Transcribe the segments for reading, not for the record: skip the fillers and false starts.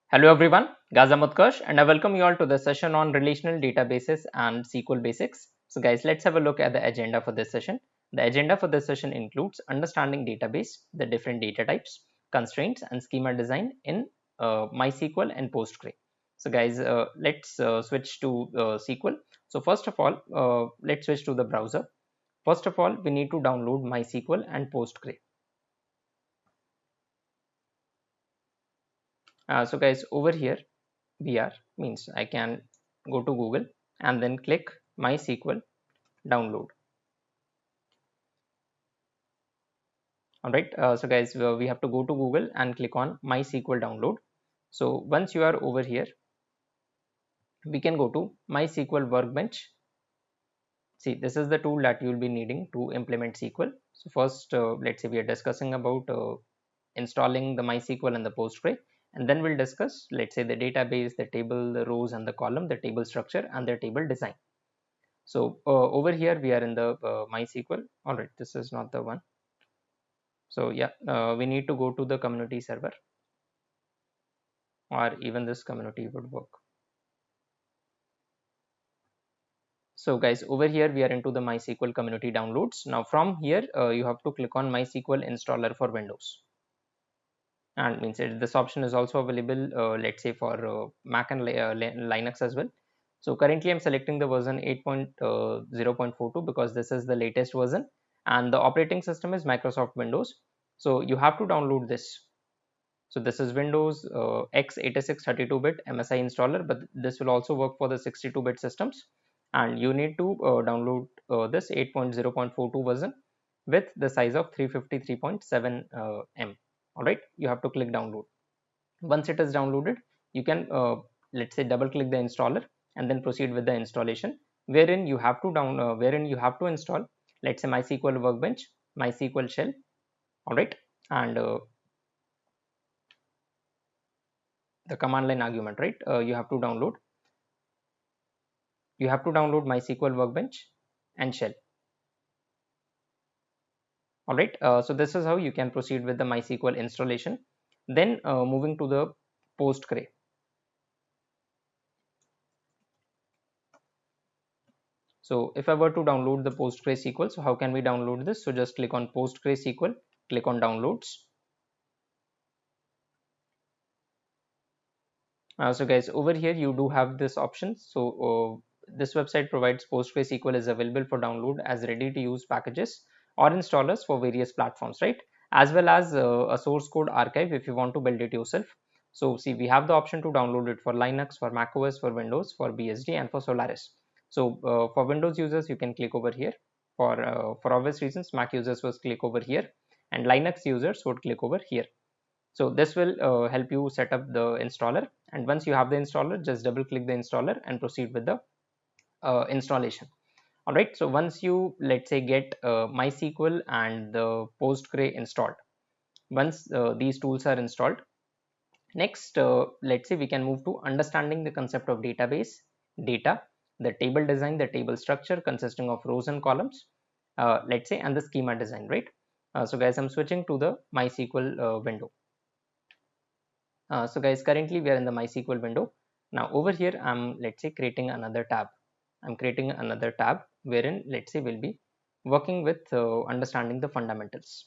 Hello everyone, Gaza Mutkarsh, and I welcome you all to the session on relational databases and SQL basics. So guys, let's have a look at the agenda for this session. The agenda for this session includes understanding database, the different data types, constraints and schema design in MySQL and PostgreSQL. So guys, let's switch to SQL. So first of all, let's switch to the browser. First of all, we need to download MySQL and PostgreSQL. So guys, over here we are means I can go to Google and then click MySQL download. All right. So guys, we have to go to Google and click on MySQL download. So once you are over here, we can go to MySQL Workbench. See, this is the tool that you will be needing to implement SQL. So first, let's say we are discussing about installing the MySQL and the Postgre, and then we'll discuss, let's say, the database, the table, the rows and the column, the table structure and the table design. So over here we are in the MySQL. All right, this is not the one. So yeah, we need to go to the community server, or even this community would work. So guys, over here we are into the MySQL community downloads. Now from here, you have to click on MySQL installer for Windows. And means this option is also available, let's say for Mac and Linux as well. So currently I'm selecting the version 8.0.42 because this is the latest version and the operating system is Microsoft Windows. So you have to download this. So this is Windows x86 32-bit MSI installer, but this will also work for the 62-bit systems. And you need to download this 8.0.42 version with the size of 353.7 M. All right, you have to click download. Once it is downloaded, you can let's say double click the installer and then proceed with the installation, wherein you have to install, let's say, MySQL Workbench, MySQL shell. All right, and the command line argument, right? You have to download MySQL Workbench and shell. All right, so this is how you can proceed with the MySQL installation. Then moving to the Postgre. So if I were to download the PostgreSQL, so how can we download this? So just click on PostgreSQL, click on downloads. So guys, over here you do have this option. So this website provides PostgreSQL is available for download as ready to use packages or installers for various platforms, right? As well as a source code archive if you want to build it yourself. So see, we have the option to download it for Linux, for macOS, for Windows, for BSD and for Solaris. So for Windows users, you can click over here. For obvious reasons, Mac users would click over here and Linux users would click over here. So this will help you set up the installer, and once you have the installer, just double click the installer and proceed with the installation. All right, so once you, let's say, get MySQL and the Postgre installed, once these tools are installed, next let's say we can move to understanding the concept of database, data, the table design, the table structure consisting of rows and columns, let's say, and the schema design, right? So guys, I'm switching to the MySQL window. So guys, currently we are in the MySQL window. Now over here, I'm, let's say, creating another tab. I'm creating another tab wherein, let's say, we'll be working with understanding the fundamentals.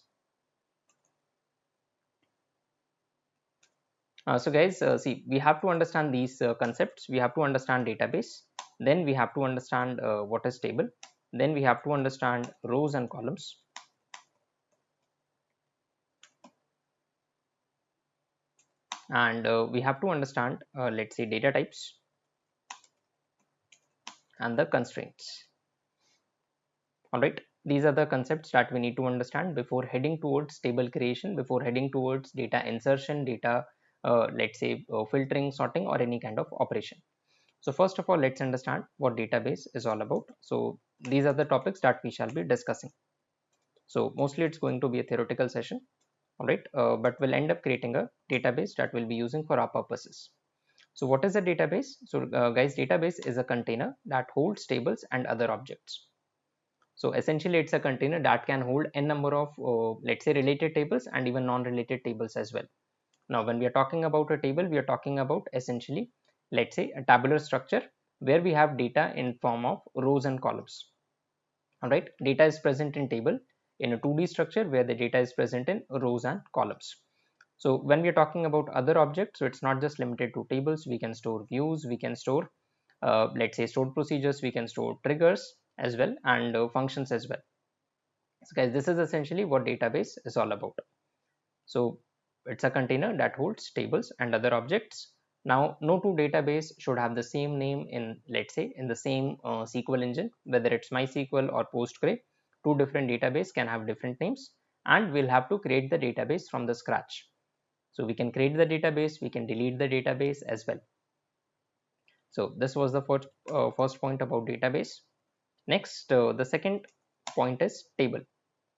So guys, see, we have to understand these concepts. We have to understand database. Then we have to understand what is table. Then we have to understand rows and columns. And we have to understand, let's say, data types and the constraints. All right, these are the concepts that we need to understand before heading towards table creation, before heading towards data insertion, data, let's say, filtering, sorting, or any kind of operation. So first of all, let's understand what database is all about. So these are the topics that we shall be discussing. So mostly it's going to be a theoretical session. All right, but we'll end up creating a database that we'll be using for our purposes. So what is a database? So guys, database is a container that holds tables and other objects. So essentially, it's a container that can hold n number of, let's say, related tables and even non-related tables as well. Now, when we are talking about a table, we are talking about essentially, let's say, a tabular structure where we have data in form of rows and columns. All right, data is present in table in a 2D structure where the data is present in rows and columns. So when we are talking about other objects, so it's not just limited to tables. We can store views, we can store, let's say, stored procedures, we can store triggers as well, and functions as well. So guys, this is essentially what database is all about. So it's a container that holds tables and other objects. Now, no two database should have the same name in, let's say, in the same SQL engine, whether it's MySQL or Postgre. Two different database can have different names, and we'll have to create the database from the scratch. So we can create the database, we can delete the database as well. So this was the first point about database. Next, the second point is table.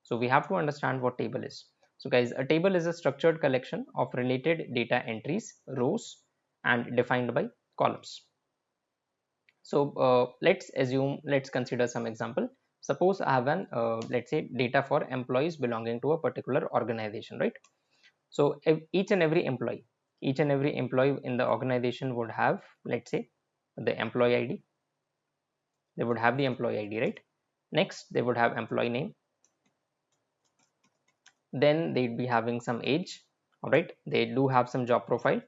So we have to understand what table is. So guys, a table is a structured collection of related data entries, rows, and defined by columns. So let's consider some example. Suppose I have an, let's say, data for employees belonging to a particular organization, right? So each and every employee in the organization would have, let's say, the employee ID. They would have the employee ID, right? Next, they would have employee name. Then they'd be having some age. All right, they do have some job profile.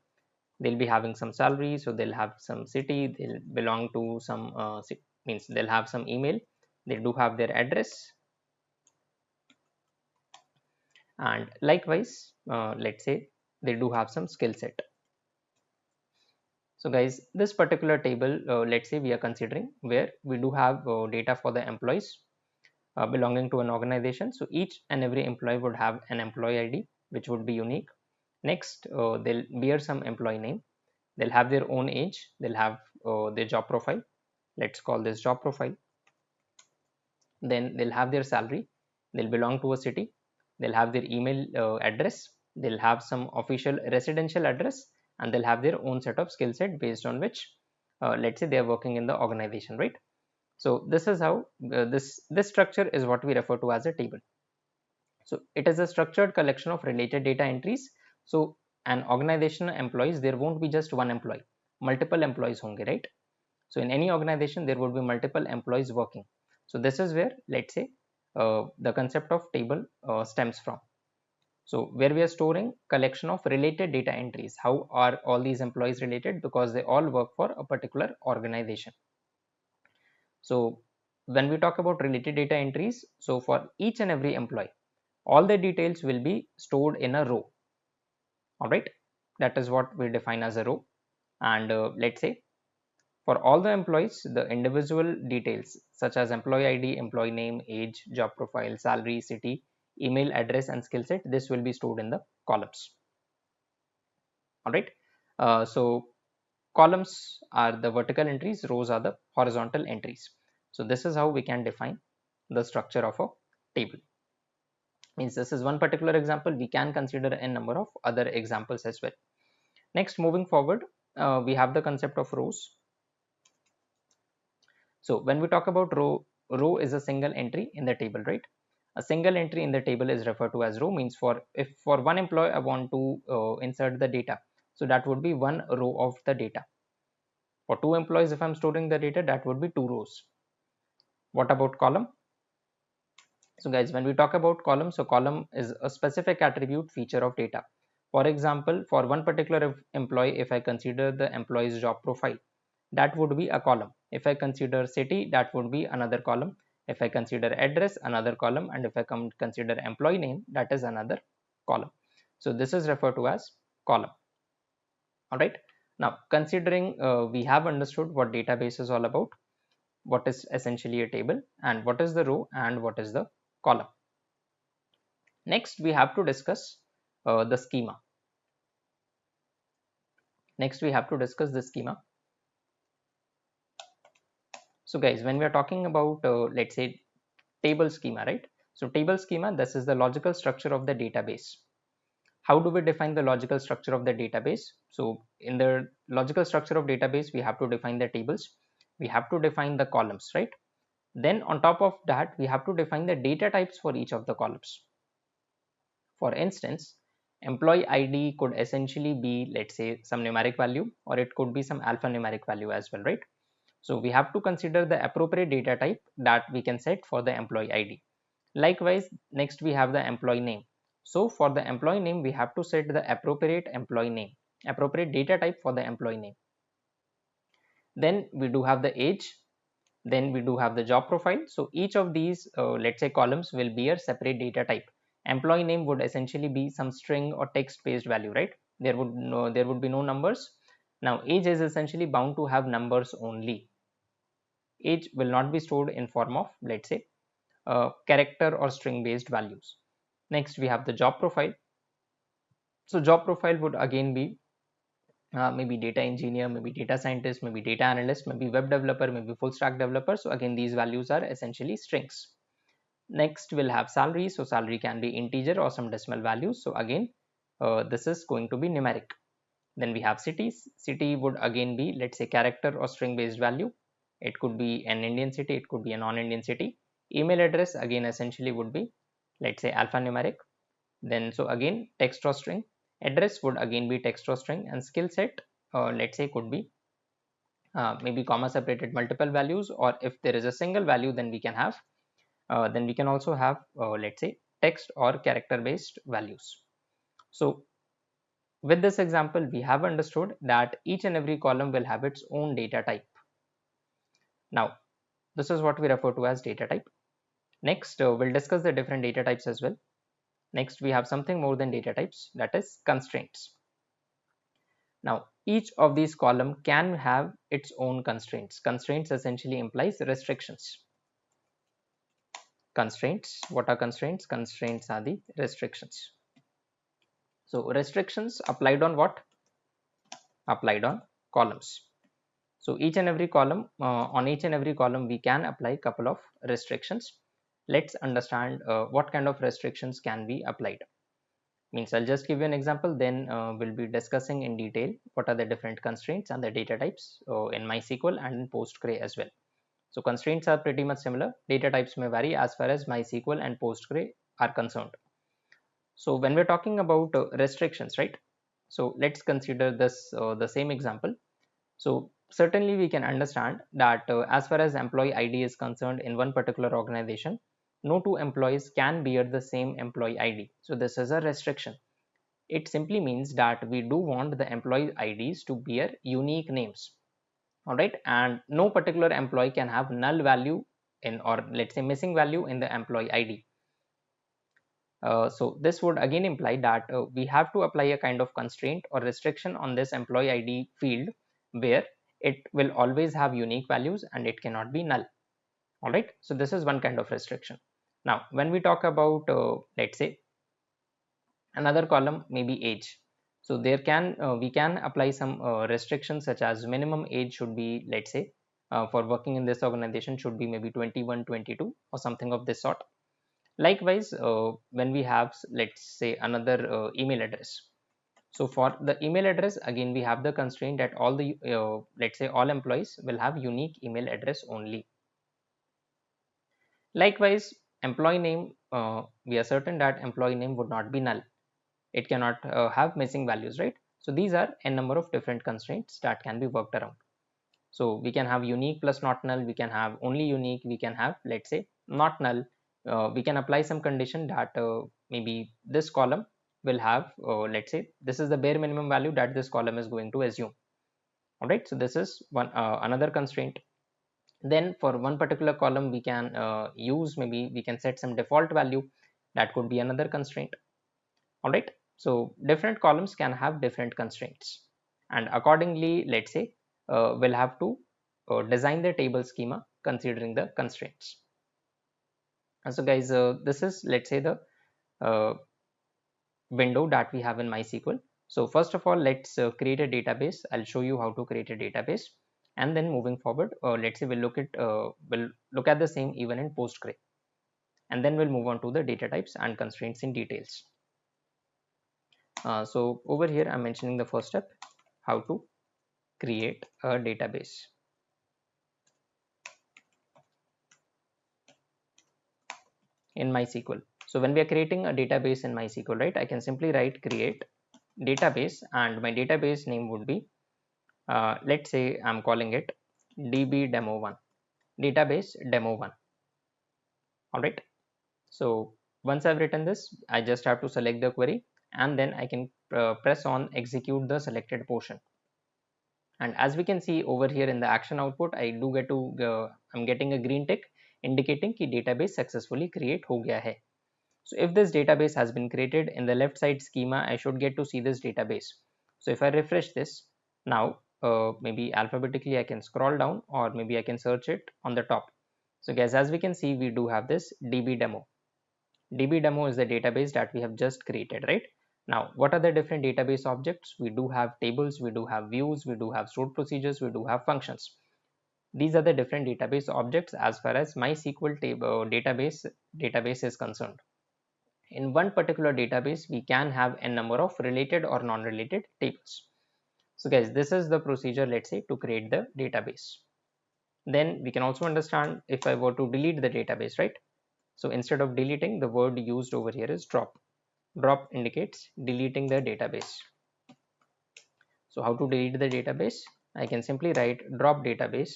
They'll be having some salary, so they'll have some city. They'll belong to some means they'll have some email. They do have their address, and likewise, let's say they do have some skill set. So guys, this particular table, let's say we are considering where we do have data for the employees belonging to an organization. So each and every employee would have an employee ID, which would be unique. Next, they'll bear some employee name. They'll have their own age. They'll have their job profile. Let's call this job profile. Then they'll have their salary. They'll belong to a city. They'll have their email address. They'll have some official residential address, and they'll have their own set of skill set based on which, let's say, they are working in the organization, right? So this is how this structure is what we refer to as a table. So it is a structured collection of related data entries. So an organization employees, there won't be just one employee, multiple employees honge, right? So in any organization there would be multiple employees working. So this is where, let's say, the concept of table stems from. So where we are storing collection of related data entries. How are all these employees related? Because they all work for a particular organization. So when we talk about related data entries, so for each and every employee, all the details will be stored in a row. All right, that is what we define as a row. And let's say for all the employees, the individual details such as employee ID, employee name, age, job profile, salary, city, email address, and skill set, this will be stored in the columns. All right, so columns are the vertical entries, rows are the horizontal entries. So this is how we can define the structure of a table. Means this is one particular example. We can consider a number of other examples as well. Next, moving forward, we have the concept of rows. So when we talk about row is a single entry in the table, right? A single entry in the table is referred to as row. Means if for one employee I want to insert the data, so that would be one row of the data. For two employees, if I'm storing the data, that would be two rows. What about column? So guys, when we talk about column, so column is a specific attribute feature of data. For example, for one particular employee, if I consider the employee's job profile, that would be a column. If I consider city, that would be another column. If I consider address, another column. And if I consider employee name, that is another column. So this is referred to as column. All right. Now, considering we have understood what database is all about, what is essentially a table, and what is the row and what is the column. Next, we have to discuss the schema. Next, we have to discuss the schema. So guys, when we are talking about, let's say, table schema, right? So table schema, this is the logical structure of the database. How do we define the logical structure of the database? So in the logical structure of database, we have to define the tables. We have to define the columns, right? Then on top of that, we have to define the data types for each of the columns. For instance, Employee ID could essentially be, let's say, some numeric value, or it could be some alphanumeric value as well, right? So we have to consider the appropriate data type that we can set for the employee ID. Likewise, next we have the employee name. So for the employee name, we have to set the appropriate employee name, appropriate data type for the employee name. Then we do have the age. Then we do have the job profile. So each of these, let's say, columns will be a separate data type. Employee name would essentially be some string or text based value, right? There would be no numbers. Now age is essentially bound to have numbers only. Age will not be stored in form of, let's say, character or string based values. Next we have the job profile. So job profile would again be maybe data engineer, maybe data scientist, maybe data analyst, maybe web developer, maybe full stack developer. So again, these values are essentially strings. Next we'll have salary. So salary can be integer or some decimal values. So again, this is going to be numeric. Then we have cities. City would again be, let's say, character or string based value. It could be an Indian city, it could be a non-Indian city. Email address again essentially would be, let's say, alphanumeric. Then so again, text or string. Address would again be text or string, and skill set, let's say, could be maybe comma separated multiple values, or if there is a single value, then we can have then we can also have, let's say, text or character based values. So with this example, we have understood that each and every column will have its own data type. Now this is what we refer to as data type. Next we'll discuss the different data types as well. Next we have something more than data types, that is constraints. Now each of these column can have its own constraints. Constraints essentially implies restrictions. Constraints, what are constraints? Constraints are the restrictions. So restrictions applied on what? Applied on columns. So each and every column, on each and every column we can apply couple of restrictions. Let's understand what kind of restrictions can be applied. Means I'll just give you an example, then we'll be discussing in detail what are the different constraints and the data types in MySQL and in PostgreSQL as well. So constraints are pretty much similar. Data types may vary as far as MySQL and PostgreSQL are concerned. So when we're talking about restrictions, right? So let's consider this the same example. So certainly we can understand that as far as employee ID is concerned in one particular organization, no two employees can bear the same employee ID. So this is a restriction. It simply means that we do want the employee IDs to bear unique names. All right, and no particular employee can have null value in, or let's say, missing value in the employee ID. So this would again imply that we have to apply a kind of constraint or restriction on this employee ID field, where it will always have unique values and it cannot be null. All right, so this is one kind of restriction. Now when we talk about let's say another column, maybe age. So there can we can apply some restrictions, such as minimum age should be, let's say, for working in this organization should be maybe 21, 22 or something of this sort. Likewise, when we have, let's say, another email address. So for the email address, again we have the constraint that all the let's say all employees will have unique email address only. Likewise, employee name, we are certain that employee name would not be null. It cannot have missing values, right? So these are a number of different constraints that can be worked around. So we can have unique plus not null, we can have only unique, we can have, let's say, not null. We can apply some condition that maybe this column will have, let's say, this is the bare minimum value that this column is going to assume. All right, so this is one another constraint. Then for one particular column we can use, maybe we can set some default value, that could be another constraint. All right, so different columns can have different constraints, and accordingly, let's say, we'll have to design the table schema considering the constraints. And so guys, this is, let's say, the uh, window that we have in MySQL. So first of all, let's create a database. I'll show you how to create a database, and then moving forward, let's say we'll look at the same even in PostgreSQL, and then we'll move on to the data types and constraints in details. So over here I'm mentioning the first step, how to create a database. In MySQL. So when we are creating a database in MySQL, right, I can simply write create database, and my database name would be, let's say I'm calling it DB demo1, database demo1. All right. So once I've written this, I just have to select the query, and then I can press on execute the selected portion. And as we can see over here in the action output, I do get to I'm getting a green tick indicating कि database successfully create हो गया है. So if this database has been created, in the left side schema, I should get to see this database. So if I refresh this now, maybe alphabetically I can scroll down, or maybe I can search it on the top. So guys, as we can see, we do have this DB demo. DB demo is the database that we have just created, right? Now, what are the different database objects? We do have tables, we do have views, we do have stored procedures, we do have functions. These are the different database objects as far as MySQL database is concerned. In one particular database, we can have a number of related or non-related tables. So guys, this is the procedure, let's say, to create the database. Then we can also understand if I were to delete the database, right? So instead of deleting, the word used over here is drop. Drop indicates deleting the database. So how to delete the database? I can simply write drop database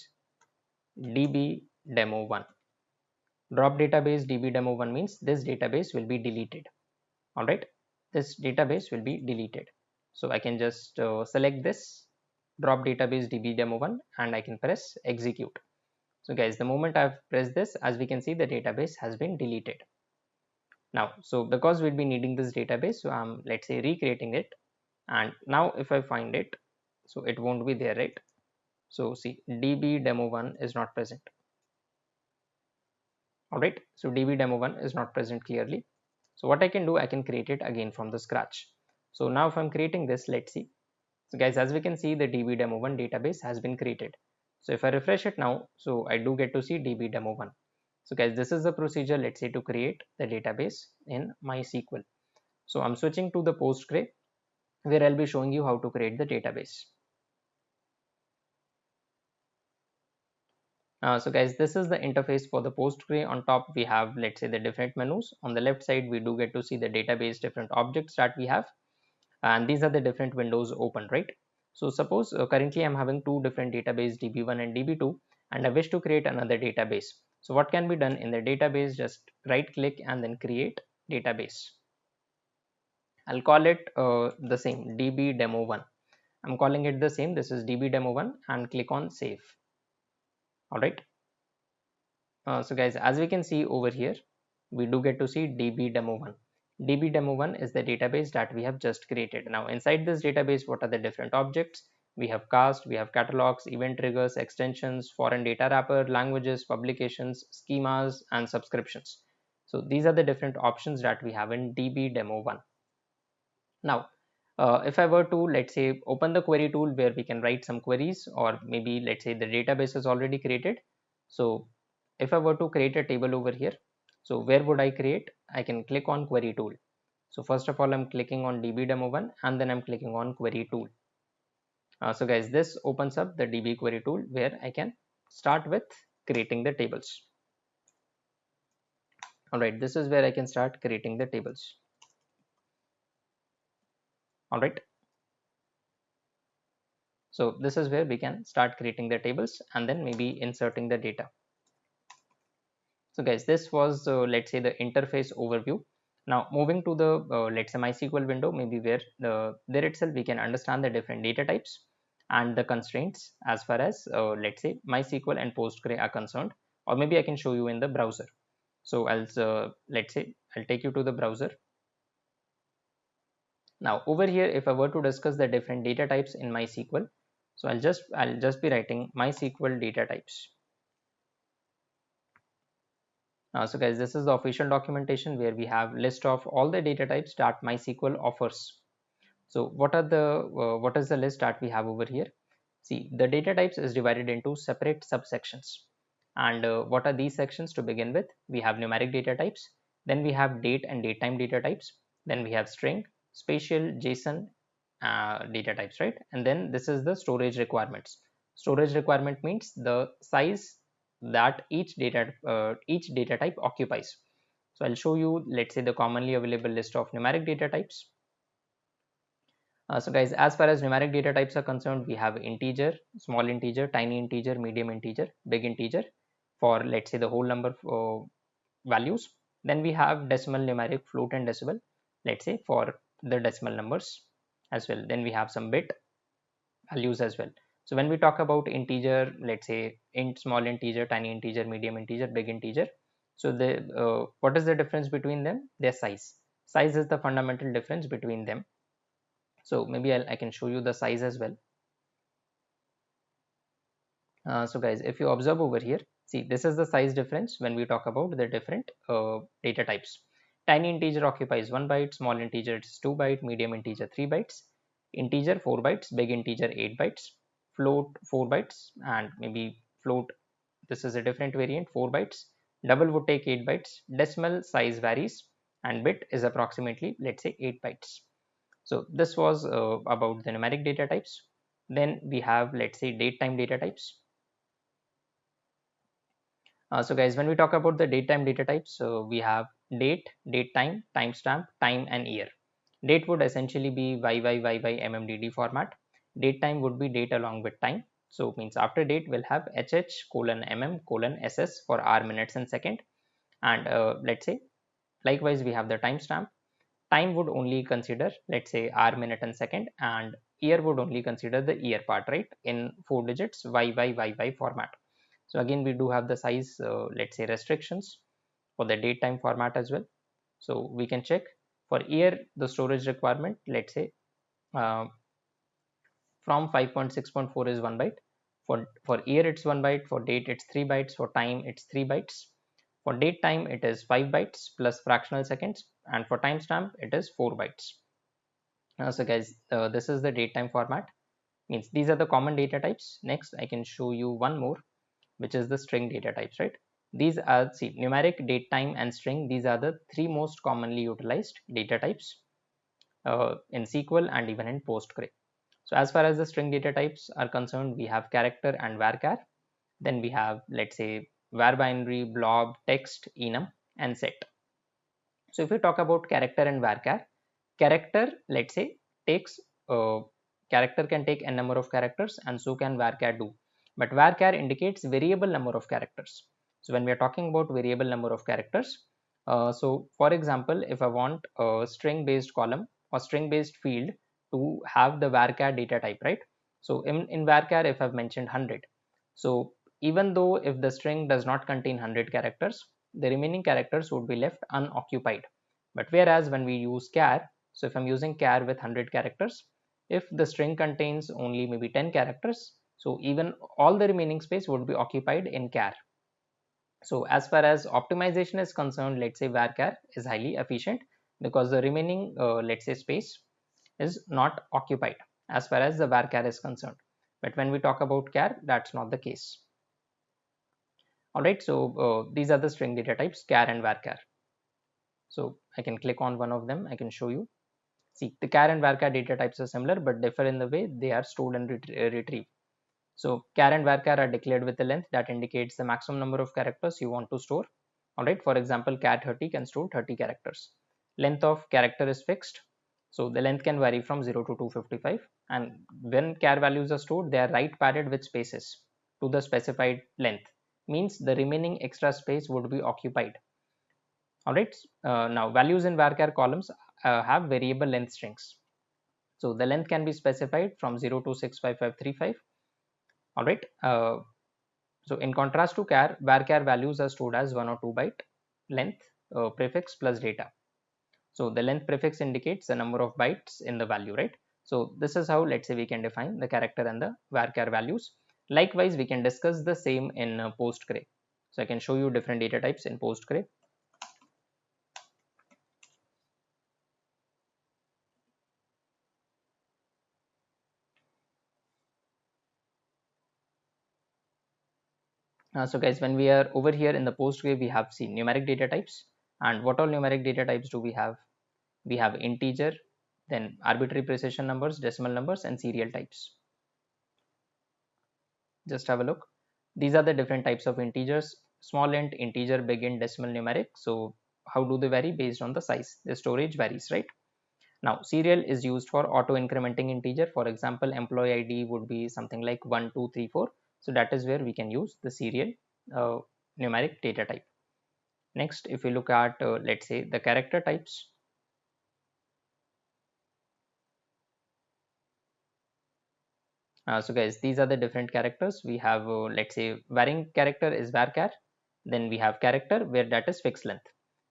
db demo1. Drop database db demo1 means this database will be deleted. All right, this database will be deleted. So I can just select this drop database db demo1 and I can press execute. So guys, the moment I've pressed this, as we can see, the database has been deleted. Now, so because we'll be needing this database, so I'm, let's say, recreating it. And now if I find it, so it won't be there, right? So see, db demo1 is not present. All right, so db demo1 is not present clearly. So what I can do, I can create it again from the scratch. So now if I'm creating this, let's see. So guys, as we can see, the db demo1 database has been created. So if I refresh it now, so I do get to see db demo1. So guys, this is the procedure, let's say, to create the database in MySQL. So I'm switching to the Postgre, where I'll be showing you how to create the database. So guys, this is the interface for the Postgre. On top we have, let's say, the different menus. On the left side, we do get to see the database, different objects that we have, and these are the different windows open, right? So suppose currently I'm having two different database, db1 and db2, and I wish to create another database. So what can be done in the database? Just right click and then create database. I'll call it the same, db demo1. I'm calling it the same, this is db demo1, and click on save. All right. So guys, as we can see over here, we do get to see db demo1. db demo1 is the database that we have just created. Now inside this database, what are the different objects? We have cast, we have catalogs, event triggers, extensions, foreign data wrapper, languages, publications, schemas, and subscriptions. So these are the different options that we have in db demo1. Now if I were to, let's say, open the query tool where we can write some queries, or maybe let's say the database is already created. So if I were to create a table over here, so where would I create? I can click on query tool. So first of all, I'm clicking on db demo1 and then I'm clicking on query tool. So guys, this opens up the db query tool where I can start with creating the tables. All right, this is where I can start creating the tables. All right. So this is where we can start creating the tables and then maybe inserting the data. So guys, this was let's say the interface overview. Now moving to the let's say MySQL window, maybe where there itself we can understand the different data types and the constraints as far as let's say MySQL and Postgre are concerned, or maybe I can show you in the browser. So I'll let's say I'll take you to the browser. Now over here, if I were to discuss the different data types in MySQL, so I'll just be writing MySQL data types. So guys, this is the official documentation where we have list of all the data types that MySQL offers. So what is the list that we have over here? See, the data types is divided into separate subsections. And what are these sections to begin with? We have numeric data types, then we have date and datetime data types, then we have string, spatial, JSON data types, right? And then this is the storage requirements. Storage requirement means the size that each data type occupies. So I'll show you, let's say, the commonly available list of numeric data types. So guys, as far as numeric data types are concerned, we have integer, small integer, tiny integer, medium integer, big integer for, let's say, the whole number values. Then we have decimal, numeric, float and decimal, let's say, for the decimal numbers as well. Then we have some bit values as well. So when we talk about integer, let's say int, small integer, tiny integer, medium integer, big integer. So the what is the difference between them? Their size. Size is the fundamental difference between them. So maybe I can show you the size as well. So guys, if you observe over here, see, this is the size difference when we talk about the different data types. Tiny integer occupies 1 byte, small integer is 2 byte, medium integer 3 bytes, integer 4 bytes, big integer 8 bytes, float 4 bytes, and maybe float, this is a different variant, 4 bytes. Double would take 8 bytes. Decimal size varies, and bit is approximately, let's say, 8 bytes. So this was about the numeric data types. Then we have, let's say, date time data types. So guys, when we talk about the date time data types, we have date, date time, timestamp, time and year. Date would essentially be YYYY format. Date time would be date along with time. So means after date we'll have HH:MM:SS for hour, minutes and second. And let's say likewise we have the timestamp. Time would only consider, let's say, hour, minute and second, and year would only consider the year part, right, in 4 digits YYYY format. So again we do have the size, let's say, restrictions for the date time format as well. So we can check for year the storage requirement, let's say, uh, from 5.6.4 is 1 byte. For year it's 1 byte, for date it's 3 bytes, for time it's 3 bytes. For date time it is 5 bytes plus fractional seconds, and for timestamp it is 4 bytes. So guys, this is the date time format, means these are the common data types. Next I can show you one more, which is the string data types, right? These are, see, numeric, date time and string, these are the three most commonly utilized data types in SQL and even in PostgreSQL. So as far as the string data types are concerned, we have character and varchar. Then we have, let's say, var binary, blob, text, enum and set. So if we talk about character and varchar, character, let's say, takes character can take n number of characters, and so can varchar do. But varchar indicates variable number of characters. So when we are talking about variable number of characters, so for example, if I want a string based column or string based field to have the varchar data type, right? So in varchar, if I've mentioned 100, so even though if the string does not contain 100 characters, the remaining characters would be left unoccupied. But whereas when we use char, so if I'm using char with 100 characters, if the string contains only maybe 10 characters, so even all the remaining space would be occupied in char. So as far as optimization is concerned, let's say varchar is highly efficient because the remaining, let's say, space is not occupied as far as the varchar is concerned. But when we talk about char, that's not the case. Alright, so these are the string data types, char and varchar. So I can click on one of them, I can show you. See, the char and varchar data types are similar but differ in the way they are stored and retrieved. So char and varchar are declared with a length that indicates the maximum number of characters you want to store. Alright, for example, char 30 can store 30 characters. Length of character is fixed. So the length can vary from 0 to 255, and when char values are stored, they are right padded with spaces to the specified length. Means the remaining extra space would be occupied. Alright, now values in varchar columns have variable length strings. So the length can be specified from 0 to 65535. Alright, so in contrast to char, varchar values are stored as 1 or 2 byte length prefix plus data. So the length prefix indicates the number of bytes in the value, right? So this is how, let's say, we can define the character and the varchar values. Likewise, we can discuss the same in PostgreSQL. So I can show you different data types in PostgreSQL. So guys, when we are over here in the PostgreSQL, we have seen numeric data types. And what all numeric data types do we have? We have integer, then arbitrary precision numbers, decimal numbers, and serial types. Just have a look. These are the different types of integers: small int, integer, big int, decimal, numeric. So how do they vary? Based on the size, the storage varies, right? Now serial is used for auto incrementing integer. For example, employee ID would be something like 1 2 3 4. So that is where we can use the serial numeric data type. Next, if we look at let's say the character types. So guys, these are the different characters. We have let's say varying character is varchar. Then we have character where that is fixed length.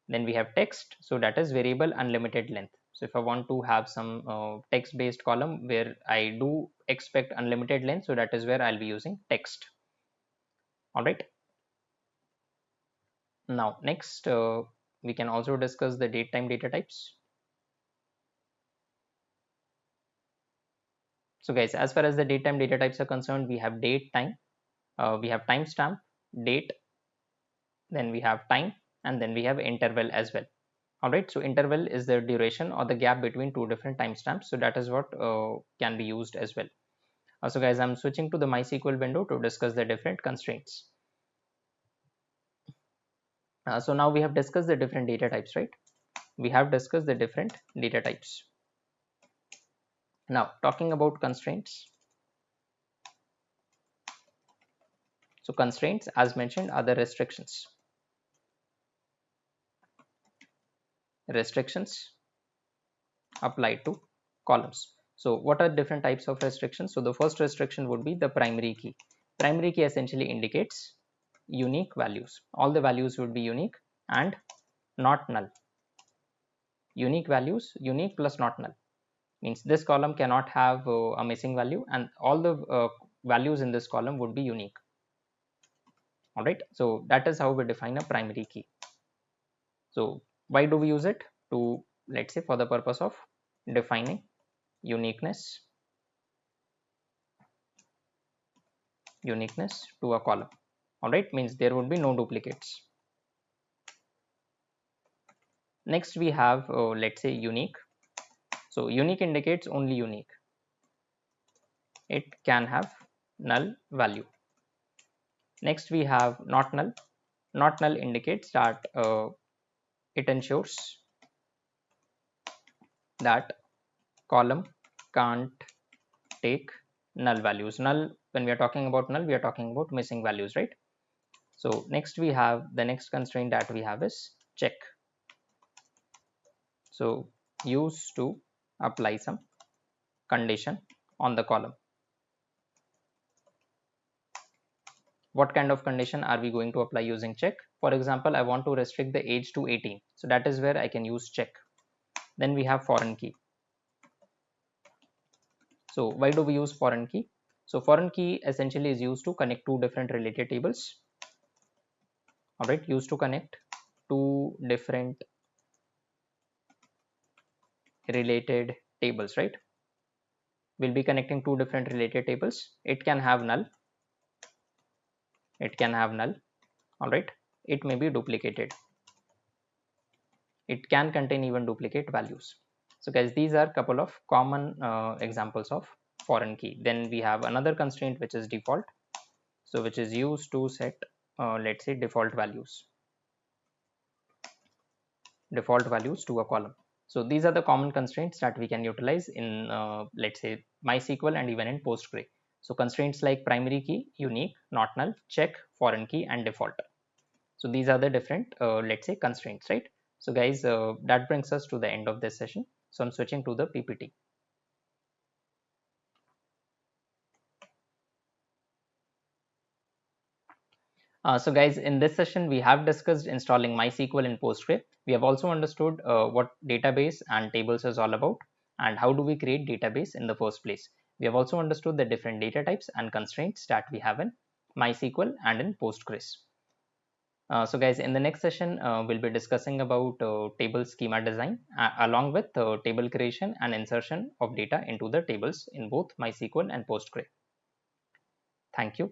Then we have text, so that is variable unlimited length. So if I want to have some text based column where I do expect unlimited length, so that is where I'll be using text. All right. Now next we can also discuss the date time data types. So guys, as far as the date time data types are concerned, we have date time, we have timestamp, date, then we have time, and then we have interval as well. All right, so interval is the duration or the gap between two different timestamps, so that is what can be used as well. So guys, I'm switching to the MySQL window to discuss the different constraints. So now we have discussed the different data types, right? We have discussed the different data types. Now talking about constraints. So constraints, as mentioned, are the restrictions. Restrictions applied to columns. So what are different types of restrictions? So the first restriction would be the primary key. Primary key essentially indicates unique values. All the values would be unique and not null. Unique values, unique plus not null, means this column cannot have a missing value, and all the values in this column would be unique. All right, so that is how we define a primary key. So why do we use it? To, let's say, for the purpose of defining uniqueness to a column. All right, means there would be no duplicates. Next we have let's say unique. So unique indicates only unique. It can have null value. Next we have not null. Not null indicates that it ensures that column can't take null values. Null, when we are talking about null, we are talking about missing values, right? So next we have the next constraint that we have is check. So used to apply some condition on the column. What kind of condition are we going to apply using check? For example, I want to restrict the age to 18. So that is where I can use check. Then we have foreign key. So why do we use foreign key? So foreign key essentially is used to connect two different related tables. All right, used to connect two different related tables, right? We'll be connecting two different related tables. It can have null. It can have null. All right. It may be duplicated. It can contain even duplicate values. So guys, these are a couple of common examples of foreign key. Then we have another constraint, which is default. So which is used to set let's say default values to a column. So these are the common constraints that we can utilize in let's say MySQL and even in Postgre. So constraints like primary key, unique, not null, check, foreign key, and default. So these are the different let's say constraints, right? So guys, that brings us to the end of this session. So I'm switching to the PPT. So guys, in this session, we have discussed installing MySQL in Postgre. We have also understood what database and tables is all about and how do we create database in the first place. We have also understood the different data types and constraints that we have in MySQL and in Postgres. So guys, in the next session, we'll be discussing about table schema design along with table creation and insertion of data into the tables in both MySQL and Postgre. Thank you.